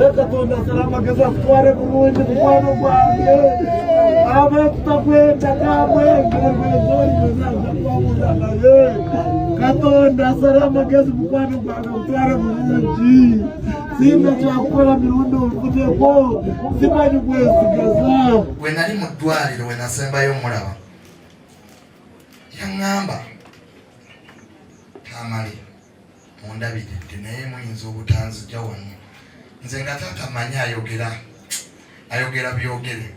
Katonda salama gezi mukwano gwange utwara bulungi sina kyakukola mirundi oluvudeko simanyi bwesigaza. Bwe nali mu ddwaliro we nasembayo omulaba yaŋŋamba Tamale mundabiridde naye muyinza obutanzija wano nze nga taata manyi ayogera byogere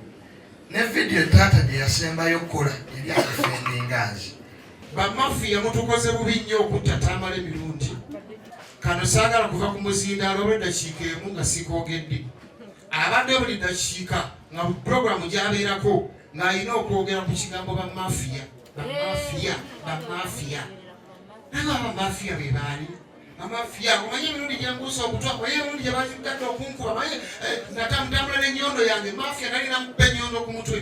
ne vidiyo taata gye yasembayo okukola eri akifendingazi bamafiya mutukoze bubi nnyo okutta Tamale emirundi kano saagala kuva ku muzindaalo olw'eddakiika emu nga sikoogedde abadde buli ddakiika nga puroguramu gy'abeerako ng'alina okwogera ku kigambo bamafiya naga bamafiya be baali bamafiya omanye emirundi gyenguusa okutwa omanye emirundi gye bazigadde okunkuba omanye natamutambula n'ennyondo yange mafiya nalina mukubba ennyondo ku mutwe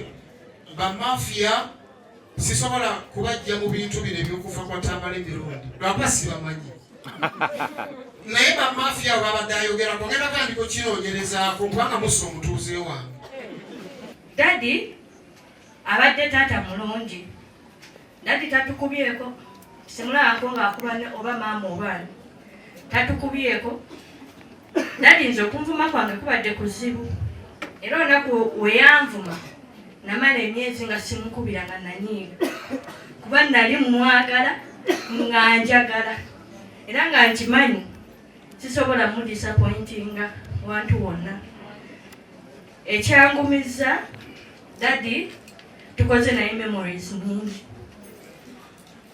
bamafiya sisobola kubajja mu bintu bino ebyokufa kwa Tamale emirundi lwakuba sibamanyi naye bamafiya babadde ayogerako ngenda kandi kukinoonyerezaako kubanga musa omutuuze wange. Dadi abadde taata mulungi. Dadi tatukubyeko simulabako ng'akulwane oba maama obaani tatukubyeko. Dadi nze okunvuma kwange kubadde kuzibu era olunaku weyanvuma namala emyezi nga simukubira nga nanyiiga kuba nali mwagala nga njagala era nga nkimanyi sisobola mudisappointinga wantu wonna. Ekyangumiza Dadi tukoze naye memories nyingi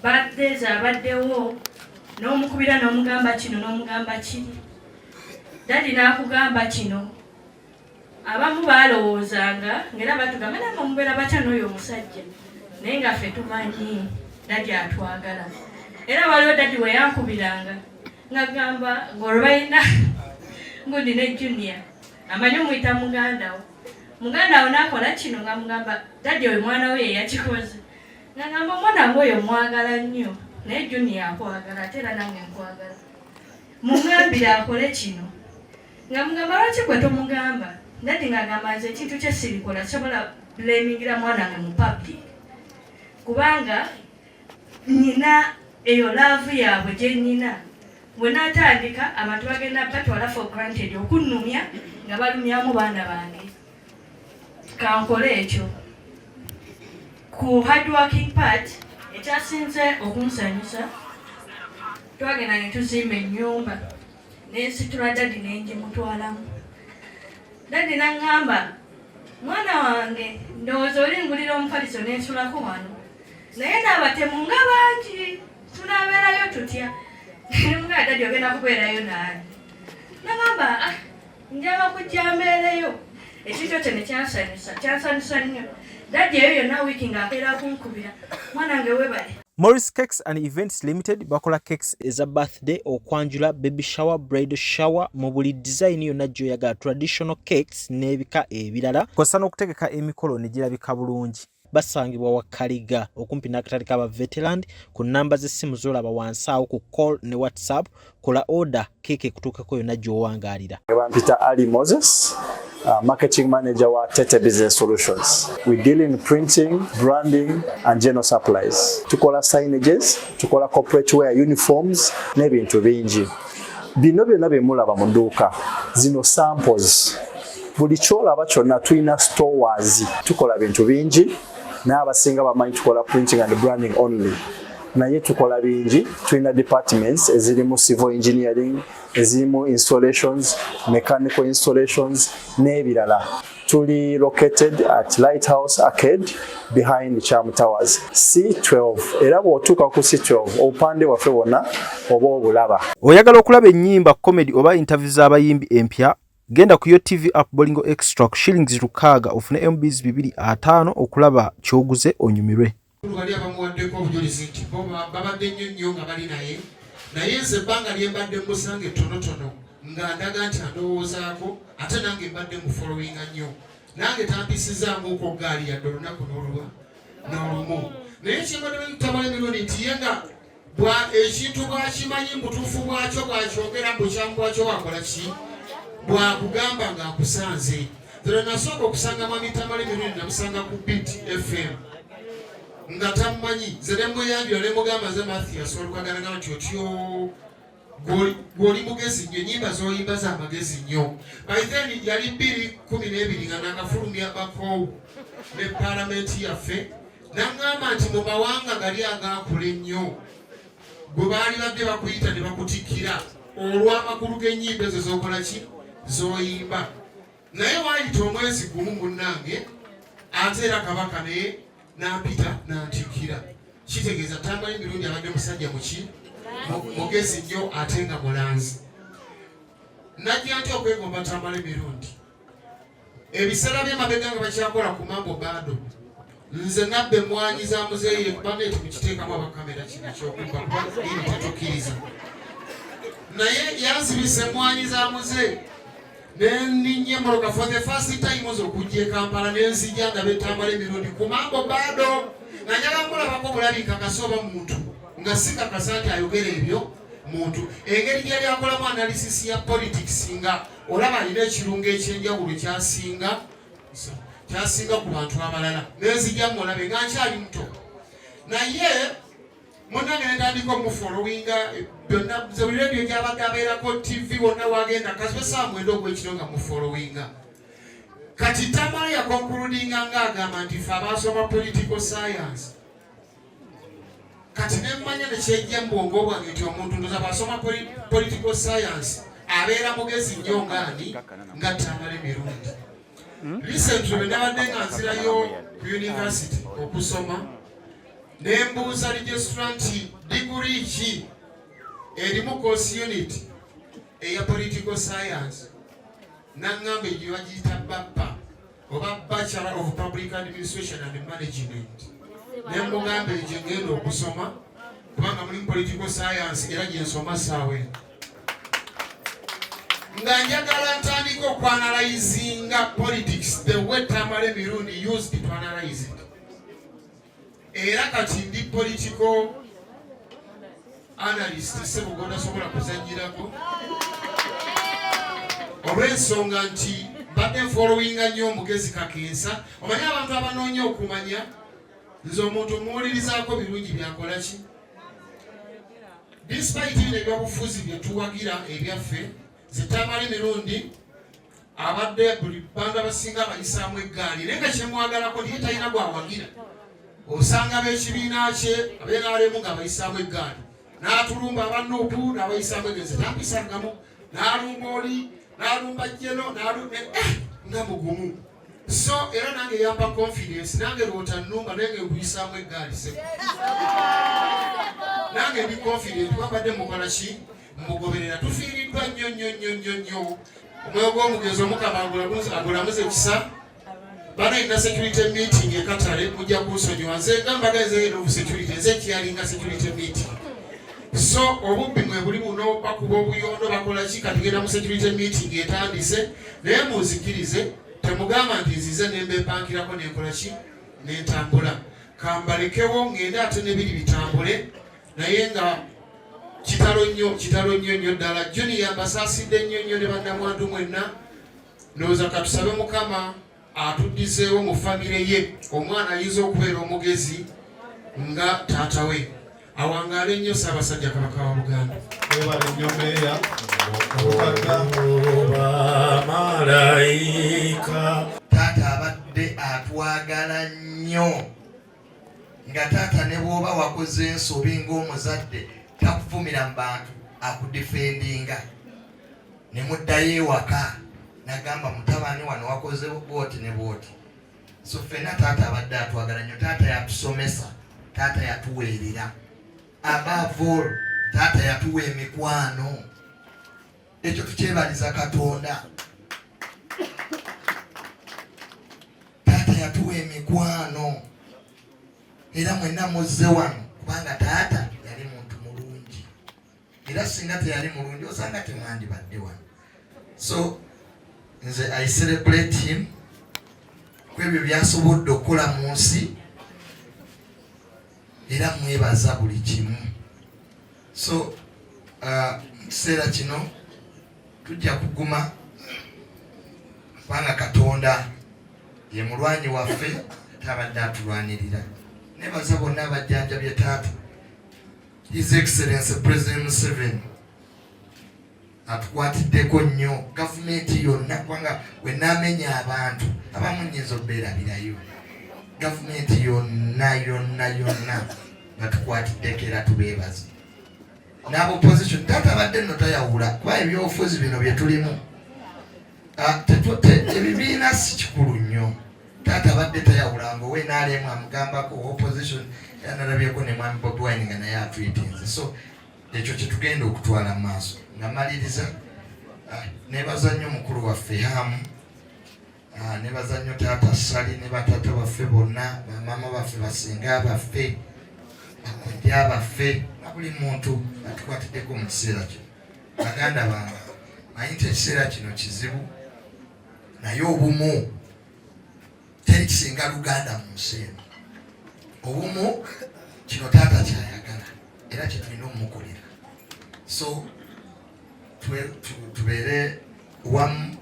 birthdays abaddewo n'omukubira n'omugamba kino n'omugamba kiri. Dadi n'akugamba kino abamu baalowoozanga ngera batugamba nanga mubeera batya n'oyo omusajja naye nga ffe tumanyi Dadi atwagala. Era waliwo Dadi we yankubiranga ngagamba ng'olwalina ngundi ne Junior amanyi omuyita mugandawo n'akola kino nga mugamba Dadi oyo mwana we yeyakikoze ngagamba omwana nga oyo mwagala nnyo naye Junior akwagala ate era nange nkwagala mungambire akole kino nga mugamba lwaki gwe tomugamba. Dadi ngagamba nze ekintu kye sirikola sobola blamingira mwana wange mu public kubanga nina eyo laavu yaabwe gye nina bwe naatandika abantu bagenda batwala for granted okunnumya nga balumyamu baana bange. Kankole ekyo ku hard working part ekyasinze okunsanyusa twagenda ne tuzimba ennyumba n'ensitula Dadi n'engimutwalamu. Dadi n'aŋŋamba mwana wange ndowooza olingulira omufaliso n'ensulako wano naye n'abatemu nga bangi tunaabeerayo tutya nga Dadi ogenda kubeerayo naani. N'aŋŋamba njaba kujja mbeereyo. Ekintu ekyo ne kyansanyusa nnyo. Dadi eyo yonna wiiki ng'akeera kunkubira mwana wange webale. Morris Cakes and Events Limited bakola cakes eza birthday, okwanjula, baby shower, bridal shower mu buli design yonna gy'oyagala, traditional cakes n'ebika ebirala. Kosa n'okutegeka emikolo ne girabika bulungi. Basangibwa wa Kaliga okumpi n'akatale k'aba veteran ku namba z'essimu z'olaba wansi awo ku call ne WhatsApp. Kola order cake kutuukako yonna gy'owangaalira. Peter Ali Moses, marketing manager wa Tete Business Solutions. We deal in printing, branding and general supplies. Tukola signages, tukola corporate wear, uniforms n'ebintu bingi. Bino byonna bye mulaba mu dduuka. Zino samples. Buli kyolaba kyonna tulina stores. Tukola bintu bingi. N'abasinga bamanyi tukola printing and branding only. Naye tukola bingi, tulina departments ezirimu civil engineering, ezirimu installations, mechanical installations n'ebirala. Tuli located at Lighthouse Arcade behind Charm Towers, C12. Era bw'otuuka ku C12 obupande waffe wonna oba obulaba. Oyagala okulaba ennyimba, comedy oba interview z'abayimbi empya, genda ku yo TV app Bolingo Extra ku shillings 600 ofune MBs 250 okulaba kyoguze onyumirwe. Bali abamuwaddeko obujulizi nti babadde nnyo nga bali naye nze ebbanga lye mbadde musange tonotono nga ndaga nti andowoozaako ate nange mbadde mu followinga nnyo nange tampisizaamu ko gaali yadde olunaku n'olumu naye kyebadde Tamale Mirundi nti yenga ekintu bwakimanyi mutuufu bwakyo bwakyogera mbukyamu bwakyo wakola ki bwakugamba ng'akusanze. Era nasooka okusanga Mwami Tamale Mirundi namusanga ku Beat FM nga tamumanyi nze ne muyambye ne mugamba nze Mathias olukagana nti otyo gw'oli mugezi nnyo, ennyimba z'oyimba za magezi nnyo. By then yali 2012 nga nangafulumya bakoowu ne paalamenti yaffe n'aŋŋamba nti mu mawanga gali agaakula ennyo bwe baali badde bakuyita ne bakutikkira olw'amakulu g'ennyimba ezo z'okola ki z'oyimba. Naye waayita omwezi gumu munnange ate era kabaka naye n'ampita n'antikkira. Kitegeeza Tamale Mirundi abadde musajja muki mugezi nnyo ate nga mulanzi. Najja nti okwegomba Tamale Mirundi ebiseera by'emabega nga bakyakola ku Mambo Bado nze nabbe emmwanyi za muzeeyi kubanga eti mukiteekamu abakamera kino ekyokuba kuba iri tetukkiriza. Naye yanzibisa emmwanyi za muzeeyi nenninnya emmoloka for the first time okujja e Kampala nenzija ndabe Tamale Mirundi ku Mambo Bado nga njala kulabako bulabika kasoba muntu nga sikakasa nti ayogera ebyo muntu. Engeri gyali akolamu analysis ya politics nga olaba alina ekirungo ekyenjawulo kyasinga ku bantu abalala nenzija mulabe nga nkyali muto. Naye munnange netandika omufollowinga byonna buli radio gyabadde abeerako TV wonna wagenda kaswe saa 9 ogw'ekiro nga mufollowinga. Kati Tamale yakonkuludinga ng'agamba nti ffe abaasoma political science kati nemmanya nekyejja mu bwongo bwange nti omuntu ndoza bw'asoma political science abeera mugezi nnyo ngaani nga Tamale Mirundi. Recently bwe nabadde nga nzirayo ku university okusoma nembuuza registrant degree ki erimu course unit eya political science n'aŋŋamba egyo bagiyita BAPA oba Bachelor of Public Administration and Management. Nemugamba egyo ngenda okusoma kubanga mulimu political science era gyensoma saawe nga njagala ntandika okwanalyizinga politics the way Tamale Mirundi used to analyze it. Era kati ndi political analyst sebugoda sobola kuzanyirako olw'ensonga nti badde followinga nnyo omugezi Kakensa. Omanyi abantu abanoonya okumanya nze omuntu muwulirizaako birungi byakola ki. Despite bino ebyobufuzi bye tuwagira ebyaffe ze Tamale Mirundi abadde buli banda basinga bayisaamu eggaali naye nga kyemwagalako naye talina gwawagira. Osanga b'ekibiina kye ab'NRM nga bayisaamu eggaali n'atulumba abannuupu n'abayisaamu egenze tampisangamu n'alumba oli n'alumba jjeno nga mugumu. So era nange yampa confidence nange lwota nnumba nange nkuyisaamu eggaali se nange ndi confident wabadde mukola ki mugoberera. Tufiiriddwa nnyo omwoyo gw'omugenzi Omukama agulamuze ekisa. Bana ina security meeting ekatale mujja kunsonyiwa nze gambagaze head of security nze kyalinga security meeting. So obubbi mwe buli buno bakuba obuyondo bakola ki kati genda mu security meeting etandise naye muzikirize temugamba nti nzize nembe mpankirako nenkola ki nentambula. Kambalekewo ngende ate nebiri bitambule naye nga kitalo nnyo ddala. Junior basaasidde nnyo ne bannamwandu mwenna. Ndowooza katusabe Mukama atuddizeewo mu famire ye omwana ayinza okubeera omugezi nga taata we. Awangaale nnyo Ssaabasajja Kabaka wa Buganda. Webale nnyo Meeya malayika. Taata abadde atwagala nnyo nga taata ne bw'oba wakoze ensobi ng'omuzadde takuvumira mu bantu akudifendinga ne muddayo ewaka nagamba mutabani wano wakoze bwoti ne bwoti. So ffenna taata abadde atwagala nnyo. Taata yatusomesa, taata yatuweerera above taata yatuwa emikwano. Ekyo tukyebaliza Katonda. Taata yatuwa emikwano era mwenna muzze wano kubanga taata yali muntu mulungi era singa teyali mulungi osanga temwandibadde wano. So nze I celebrate him kwebyo byasobodde okukola mu nsi era mwebaza buli kimu. So kiseera kino tujja kuguma kubanga Katonda ye mulwanyi waffe tabadde atulwanirira. Nebaza bonna abajjanjabye taata His Excellency President Museveni atukwatiddeko nnyo gavumenti yonna kubanga wenamenya abantu abamu nnyinza obeerabirayo. Gavumenti yonna batukwatiddeko era tubeebaza. N'abo opposition taata abadde nno tayawula kuba ebyobufuzi bino bye tulimu ebibiina si kikulu nnyo. Taata abadde tayawulanga owe n'alemu amugambako opposition era nalabyeko ne mwami Bobi Wine nga naye atwitinze. So ekyo kye tugenda okutwala mu maaso. Nga maliriza nebaza nnyo mukulu waffe Hamu, nebaza nnyo taata Sali ne bataata baffe bonna, bamama baffe, basinga baffe, bakojja baffe, na buli muntu atukwatiddeko mu kiseera kino. Baganda bange manyi nti ekiseera kino kizibu naye obumu teri kisinga Luganda mu nsi eno. Obumu kino taata kyayagala era kyetulina omukolera. So tubeere wamu,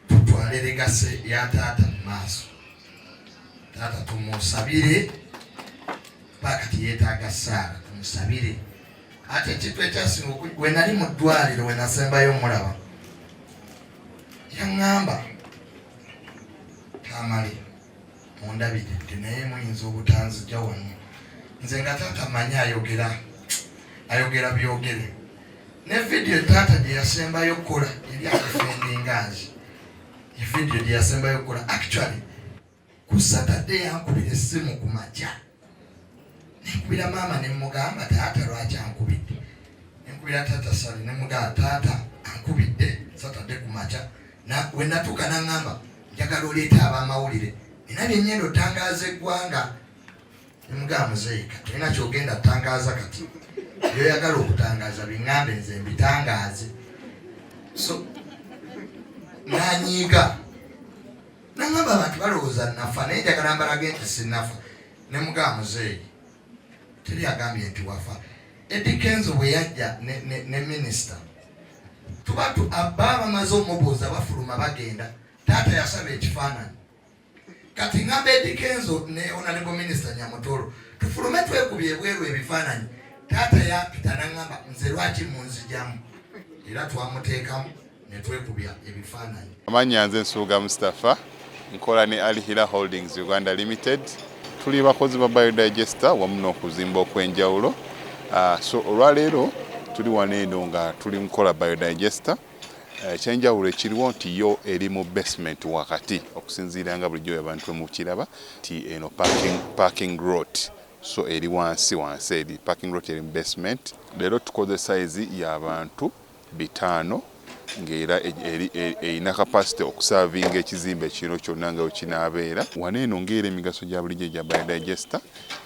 tutwale legase ya taata mu maaso. Taata tumusabire pakati yeetaaga ssaala, tumusabire. Ate ekintu ekyasinga we nali mu ddwaliro we nasembayo omulaba yaŋŋamba Kamale mundabiridde naye muyinza obutanzijja wano. Nze nga taata manyi ayogera byogere. Ne video taata gye yasembayo okukola eri akifendingazi. Video gye yasembayo okukola actually ku Saturday yankubira essimu ku makya. Nenkubira maama ne mugamba taata lwaki ankubidde. Nenkubira taata Sali ne mugamba taata ankubidde Saturday ku makya. Na we natuuka n'aŋŋamba njagala oleeta ab'amawulire. Nina bye nnyenda otangaaza eggwanga. Ne mugamba muzeeyi kati olina ky'ogenda tangaaza kati. Byoyagala okutangaaza biŋŋambe nze mbitangaaze. So nanyiiga n'aŋŋamba abantu balowooza nafa naye njagala mbalage nti sinnafa. Ne mugamba muzeeyi teri agambye nti wafa. Eddie Kenzo bwe yajja ne minisita tuba abba bamaze omubuuza bafuluma bagenda taata yasaba ekifaananyi. Kati ŋŋamba Eddie Kenzo ne honorable minister Nyamutoro tufulume twekubye ebweru ebifaananyi. Taata yapita n'aŋŋamba nze lwaki munzijamu era twamuteekamu ne twekubya ebifaananyi. Amannya nze Nsuuga Mustafa, nkola ne Alihira Holdings Uganda Limited. Tuli bakozi ba biodigester wamu n'okuzimba okw'enjawulo. So olwaleero tuli wano eno nga tuli nkola biodigester. Ekyenjawulo ekiriwo nti yo eri mu basement wakati okusinziira nga bulijjo abantu mu kiraba ti eno parking lot. So eri wansi eri parking lot eri mu basement. Leero tukoze size y'abantu 5 ng'era erina capacity okusavinga ekizimbe kino kyonna nga wekinaabeera. Wano eno ng'era emigaso gya bulijjo gya biodigester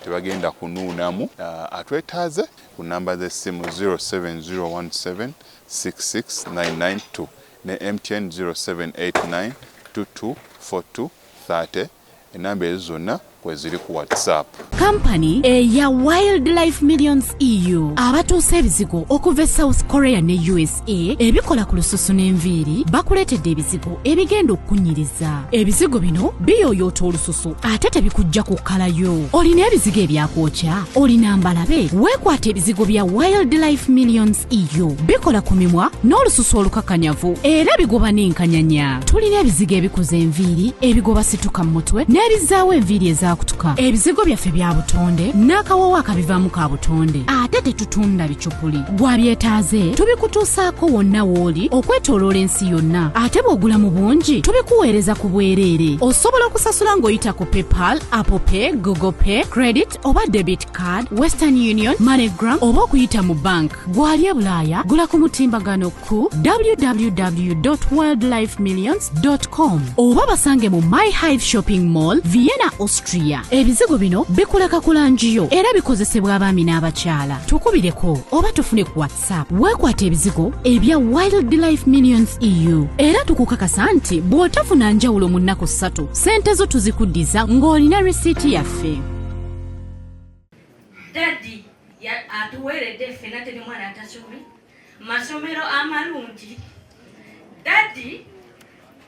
tebagenda kunuunamu. Atwetaaze ku namba z'essimu 07017669992 ne MTN 0789224230. Enamba ezo zonna kweziri ku WhatsApp. Company eya Wildlife Millions EU abatuusa ebizigo okuva South Korea ne USA ebikola ku lususu n'enviiri bakuleetedde ebizigo ebigenda okunyiriza. Ebizigo bino biyooyoota olususu ate tebikujja kukkalayo. Olina ebizigo ebyakwokya, olina mbalabe, weekwata ebizigo bya Wildlife Millions EU bikola ku mimwa n'olususu olukakanyavu era bigoba n'enkanyanya. Tulina ebizigo ebikuza enviiri, ebigoba situka mu mutwe n'ebizaawo enviiri ezakutuka. Ebizigo byaffe bya butonde n'akawawa akabivaamu ka butonde ate tetutunda bicupuli. Gwabyetaaze tubikutuusaako wonna w'oli okwetooloola ensi yonna ate bw'ogula mu bungi tubikuweereza ku bwereere. Osobola okusasula ng'oyita ku PayPal, Apple Pay, Google Pay, Credit oba Debit Card, Western Union, MoneyGram oba okuyita mu bank. Gwali e Bulaaya gula ku mutimbagano ku www.wildlifemillions.com oba basange mu My Hive Shopping Mall, Vienna, Austria. Ebizigo bino bikuleka kulanjiyo era bikozesebwa abaami n'abakyala. Tukubireko oba tufune ku WhatsApp. Weekwata ebizigo ebya Wildlife Millions EU era tukukakasa nti bw'otafuna njawulo mu nnaku 3 sente zo tuzikuddiza ng'olina risiiti yaffe. atuweredde ffenna teri mwana atasome masomero amalungi. Daddy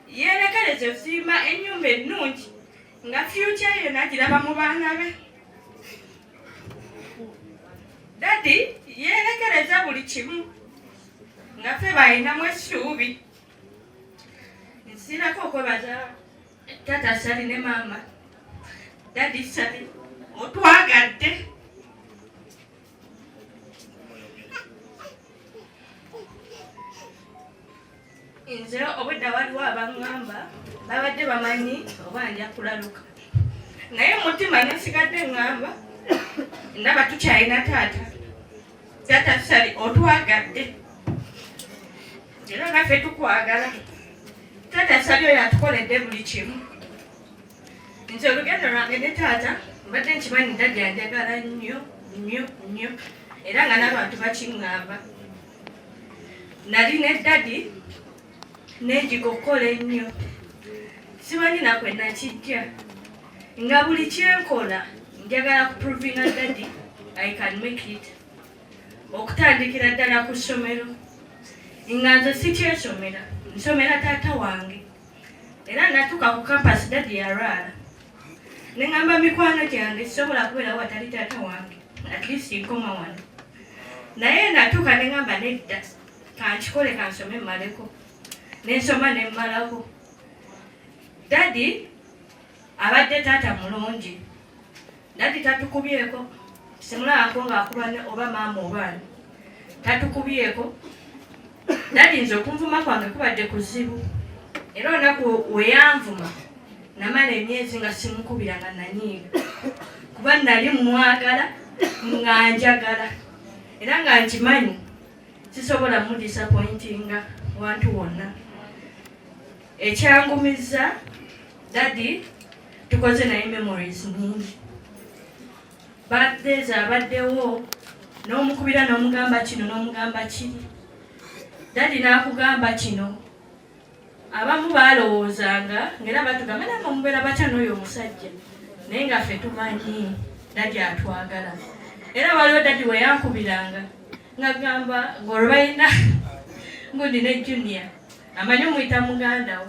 yerekereza okuzimba ennyumba ennungi nga future ye nagiraba mu baana be. Daddy yerekereza buli kimu nga ffe balinamu essuubi. Nsirako okwebaza Tata Sally ne Maama. Daddy Sally otwagadde. Nze obudde waliwo abaŋŋamba babadde bamanyi oba nja kulaluka, naye mutima nesigadde ŋŋamba ndaba tukyalina taata. Tata Sally otwagadde era naffe tukwagala. Tata Sally oyo atukoledde buli kimu. Nze olugendo lwange ne taata mbadde nkimanyi Daddy anjagala nnyo nnyo nnyo era nga n'abantu bakiŋŋamba. Nali ne Daddy nenjikokola ennyo, simanyi nakwe nakijja nga buli kyenkola njagala kuprovinga Daddy I can make it. Okutandikira ddala ku ssomero nga nze sikyesomera, nsomera taata wange era natuuka ku campus Daddy yalwala. Ne ŋŋamba mikwano gyange sisobola kubeera watali taata wange, at least nkoma wano. Naye natuuka ne ŋŋamba nedda kankikole kansome mmaleko. Nensoma ne mmalako. Daddy abadde taata mulungi. Daddy tatukubyeko. Simulabako ng'akuba oba maama obaani. Tatukubyeko. Daddy nze okunvuma kwange kubadde kuzibu. Era olunaku we yanvuma namala emyezi nga simukubira nga nanyiiga. Kuba nali mwagala nga njagala. Era nga nkimanyi sisobola mu disappointinga wantu wonna. Ekyangumiza Daddy tukoze naye memories nyingi. Birthdays abaddewo n'omukubira n'omugamba kino n'omugamba kiri. Daddy n'akugamba kino abamu baalowoozanga ng'era batugamba namwe mubeera batya n'oyo omusajja naye nga ffe tumanyi Daddy atwagala. Era waliwo Daddy we yankubiranga ng'agamba ng'olwalina ngundi ne Junior amanyi omuyita mugandawo.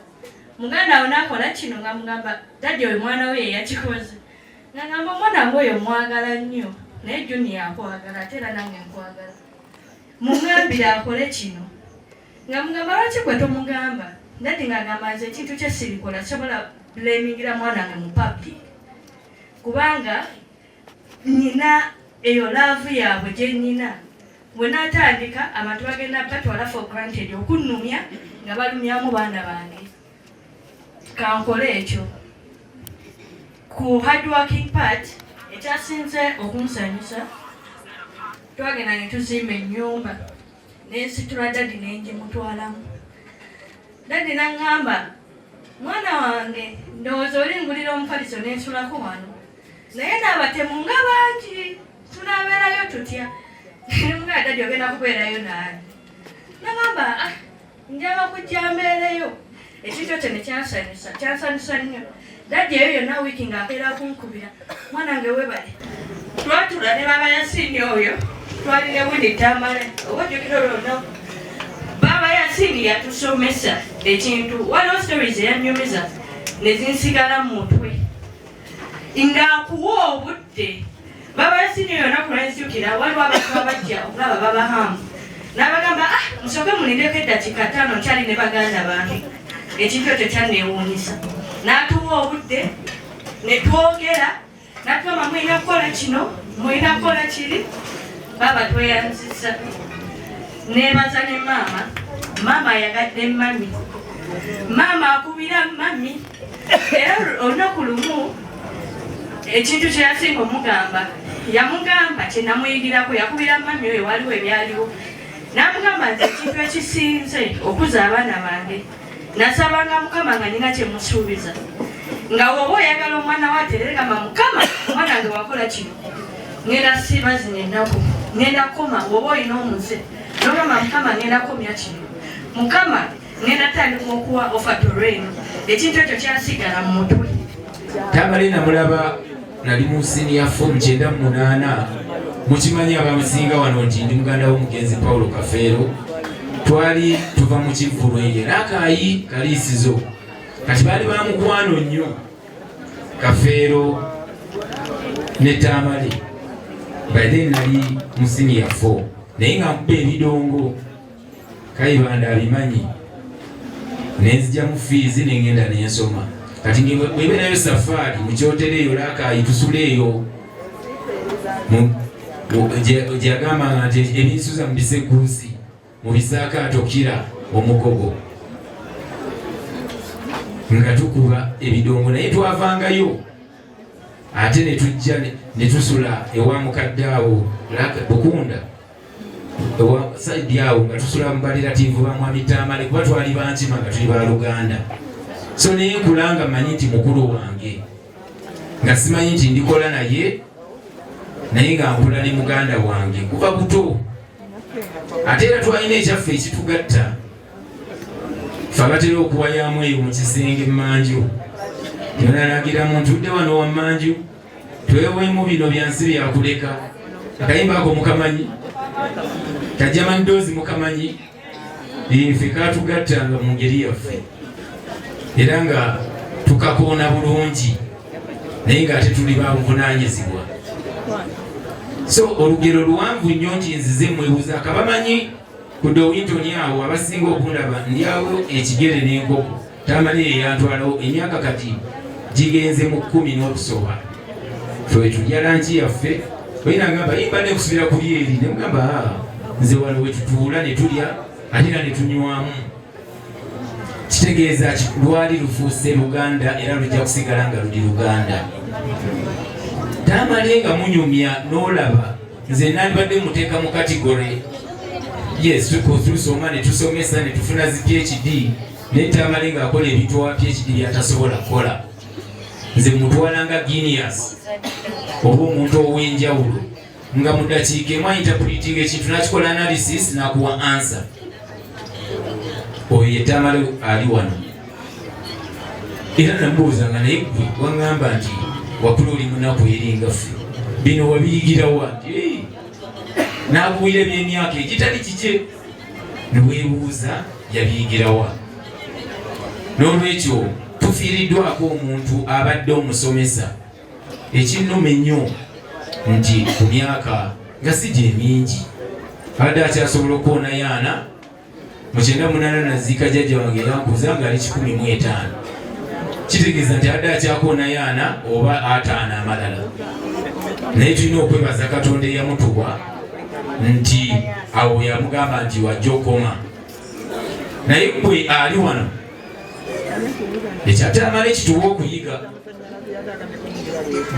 Mugandawo n'akola kino nga mugamba Daddy oyo mwana we yakikoze. Ng'agamba omwana ng'oyo mwagala nnyo naye Junior akwagala ate era nange nkwagala. Mungambire akole kino. Nga mugamba lwaki gwe tomugamba? Daddy ng'agamba nze ekintu kye sirikola sobola blamingira mwana wange mu public. Kubanga nina eyo laavu yaabwe gye nnina. Bwe naatandika abantu bagenda batwala for granted okunnumya nga balumyamu baana bange. Kankole ekyo. Ku hard working part ekyasinze okunsanyusa twagenda ne tuzimba ennyumba n'ensitula Daddy n'engimutwalamu. Daddy n'aŋŋamba mwana wange ndowooza olingulira omufaliso n'ensulako wano naye n'abatemu nga bangi tunaabeerayo tutya. Nga Daddy ogenda kubeerayo naani. N'aŋŋamba njaba kujja mbeereyo. Ekintu ekyo ne kyansanyusa nnyo. Daddy eyo yonna wiiki ng'akeera kunkubira mwana wange webale. Twatula ne baba Yasini oyo twalire Winnie Tamale oba ojjukira olwo lunaku. Baba Yasini yatusomesa ekintu waliwo stories eyanyumiza ne zinsigala mu mutwe. Ng'akuwa obudde baba Yasini oyo olunaku lwenzijukira waliwo abantu abajja okulaba baba Hamu. N'abagamba musooke mulindeko eddakiika 5 nkyali ne baganda bange. Ekintu ekyo kyanneewuunyisa. N'atuwa obudde ne twogera n'atugamba mulina kukola kino mulina kukola kiri. Baba tweyanziza. Neebaza ne maama. Maama ayagadde mami. Maama akubira mami. Era olunaku lumu ekintu kye yasinga omugamba yamugamba kye namuyigirako yakubira mami oyo waliwo ebyaliwo. N'amugamba nti ekintu ekisinze okuza abaana bange nasabanga Mukama nga nina kye musuubiza. Nga woba oyagala omwana wo aterere gamba Mukama omwana wange wakola kino ngenda siba zino ennaku ngenda kukoma woba olina omuze n'ogamba Mukama ngenda kukomya kino Mukama ngenda tandika okuwa ofatoreno. Ekintu ekyo kyasigala mu mutwe. Tamale namulaba nali mu senior form 98 mukimanyi abamusinga wano nti ndi muganda w'omugenzi Paulo Kafeero twali tuva mu kivvulu eyo Rakai kaliisizo kati baali bamukwano nnyo Kafeero ne Tamale by then nali mu senior 4 naye nga mkuba ebidongo Kayibanda abimanyi nenzija mu fiizi nengenda nensoma kati bwebe nayo safaari mu kyotero eyo Rakai tusuleeyo gyagambanga nti ebinsuza mu bisekuusi mu bisaakaato kira omugogo nga tukuba ebidongo naye twavangayo ate ne tujja ne tusula ewa mukadde awo Bukunda ewa saidi awo nga tusula mu baliratiivu ba Mwami Tamale kuba twali bankima nga tuli baluganda so naye nkulanga manyi nti mukulu wange nga simanyi nti ndikola naye naye nga nkula ne muganda wange kuva buto ate era twalina ekyaffe ekitugatta fe abatera okuwayamu eyo mu kisenge mmanju yonalagira muntu udde wano wa mmanju tweweemu bino byansi byakuleka akayimba ako mukamanyi kajamani doozi mukamanyi ffe katugattanga mu ngeri yaffe era nga tukakoona bulungi naye ng'ate tuli babuvunaanyizibwa so olugero luwanvu nnyo nti nzize mwebuuza akabamanyi ku Dowington awo abasinga okundaba ndyawo ekigere n'enkoko Tamale eyantwalawo emyaka kati gigenze mu 10 n'okusoba ffe tulya lanki yaffe olina ngamba yimba ne kusubira ku lyeri ne mugamba nze wano we tutuula ne tulya ate era ne tunywamu kitegeeza lwali lufuuse Luganda era lujja kusigala nga luli Luganda Tamale nga munyumya n'olaba nze nandibadde muteeka mu kategore yes tusoma ne tusomesa ne tufuna zi PhD ne Tamale nga akola ebintu wa PhD byatasobola kukola nze mutwalanga genius oba omuntu ow'enjawulo nga mu ddakiika emu interpreting ekintu nakikola analysis nakuwa answer oyo ye Tamale ali wano era namubuuza nga naye gwe waŋŋamba nti wakula oli munaku eringa ffe bino wabiyigirawa nti nakuwira ebyemyaka egitali kike neweebuuza yabiyigirawa n'olwekyo tufiiriddwako omuntu abadde omusomesa ekinnuma ennyo nti ku myaka nga si gye mingi abadde akyasobola okuwona yaana mu 98 naziika jjajja wange yankuza nga ali 15 kitegeeza nti adde akyakuwona yaana oba ataana amalala naye tulina okwebaza Katonda eyamutuwa nti awo yamugamba nti wajja okoma naye gwe ali wano ekyatamala ekituwa okuyiga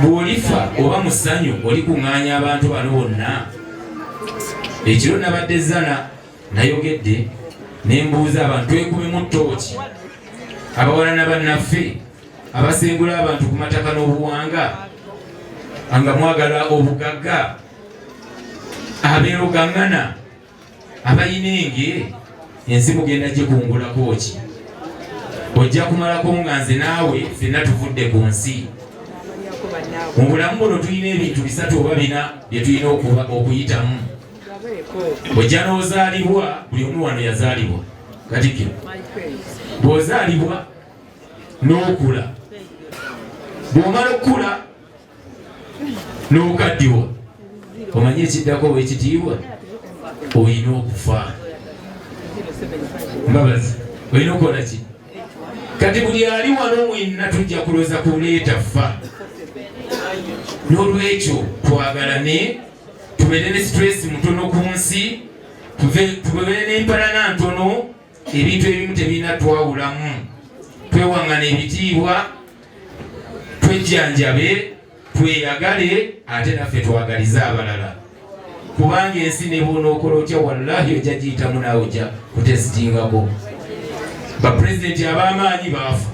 bw'olifa oba mu ssanyu oli kuŋŋaanya abantu bano bonna ekiro nabadde zana nayogedde nembuuza abantu twekubemu ttooki abawalana bannaffe abasengula abantu ku mataka n'obuwanga nga mwagala obugagga abeerogaŋŋana abayina enge ensi mugenda gikungulako ki ojja kumalako nga nze naawe ffenna tuvudde ku nsi mu bulamu buno tulina ebintu 3 oba 4 bye tulina okuyitamu ojja n'ozaalibwa buli omu wano yazaalibwa Katikkiro bw'ozaalibwa n'okula bw'omala okula n'okaddiwa omanyi ekiddako bwekitiibwa olina okufa mbabazi olina okukola ki kati buli ali wano mwenna tujja kulowooza kuleeta ffa n'olwekyo twagalane tubeere ne stress mutono ku nsi tubeere n'empalana ntono ebintu ebimu tebirina twawulamu twewaŋŋana ebitiibwa twejjanjabe tweyagale ate naffe twagalize abalala kubanga ensi ne bw'onookola otya wallahi ojja giyitamu naawe ojja kutesitingako bapulezidenti ab'amaanyi baafa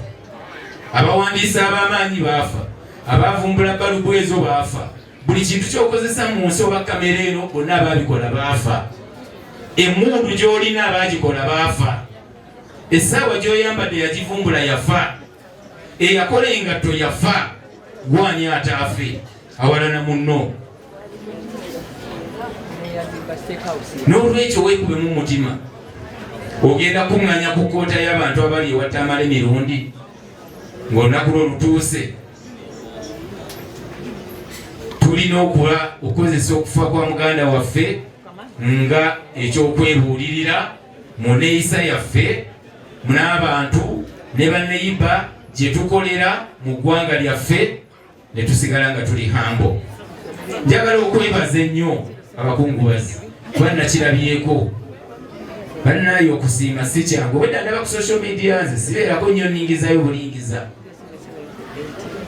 abawandiisi ab'amaanyi baafa abavumbula balubu ezo baafa buli kintu ky'okozesa mu nsi oba kamera eno bonna abaabikola baafa emmundu gy'olina abaagikola baafa essaawa gy'oyambadde yagivumbula yafa eyakola engatto yafa gwani ataafe awalana munno n'olwekyo weekube mu mutima ogenda kuŋŋanya ku kkoota y'abantu abali ewatamala emirundi ng'olunaku lwo lutuuse. Tulina okukozesa okufa kwa muganda waffe nga ekyokwebuulirira mu neeyisa yaffe n'abantu ne banneyiba gye tukolera mu ggwanga lyaffe ne tusigala nga tuli hambo. Njagala okwebaza ennyo abakungubazi bannakirabyeko bannaayo okusiima si kyangu. Obwedda ndaba ku social media nze sibeerako nnyo nningizayo bulingiza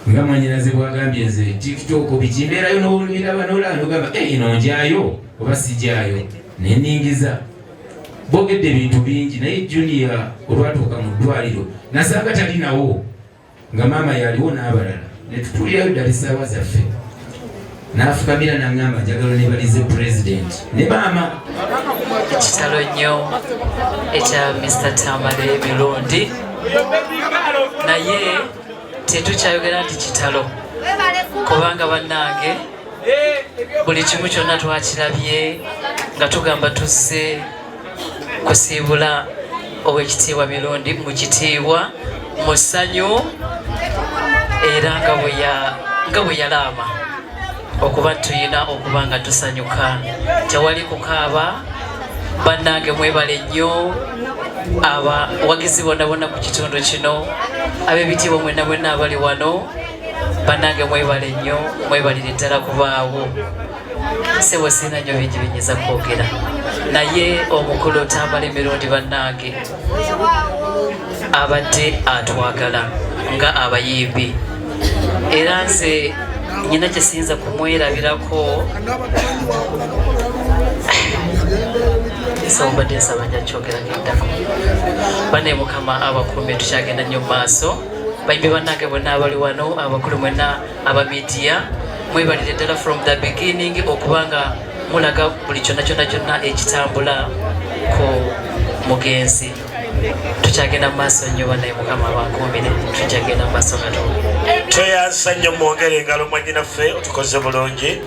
nga mwanyinaze bwagambye nze TikTok bikimbeerayo n'olubiraba n'olaba n'ogamba eno njyayo oba sijyayo nenningiza. Boogedde ebintu bingi naye Junior olwatuuka mu ddwaliro nasanga talinawo nga maama yaliwo n'abalala ne tutuulirayo ddala essaawa zaffe n'afukamira n'aŋŋamba njagala nebalize president ne maama. Ekitalo nnyo ekya Mr. Tamale Mirundi naye tetukyayogera nti kitalo kubanga bannange buli kimu kyonna twakirabye nga tugamba tusse kusiibula ow'ekitiibwa Mirundi mu kitiibwa mu ssanyu era nga bwe yalaama okuba tuyina okuba nga tusanyuka tewali kukaaba. Bannange mwebale nnyo abawagizi bonna bonna ku kitundu kino ab'ebitiibwa mwenna mwenna abali wano bannange mwebale nnyo mwebalire ddala kubaawo. Sebo sina nnyo bingi binyeza kwogera naye omukulu Tamale Mirundi bannange abadde atwagala nga abayimbi era nze nyina kye siyinza kumwerabirako sobadde nsaba nja kyogerako eddako. Banne Mukama abakuume tukyagenda nnyo mu maaso. Bayimbi bannange bonna abali wano abakulu mwenna aba media mwebalire ddala from the beginning okubanga mulaga buli kyonna kyonna kyonna ekitambula ku mugenzi. Tukyagenda mu maaso nnyo banne Mukama abakuumire tukyagenda mu maaso nga tweyansa nnyo mwongere engalo mwannyinaffe otukoze bulungi.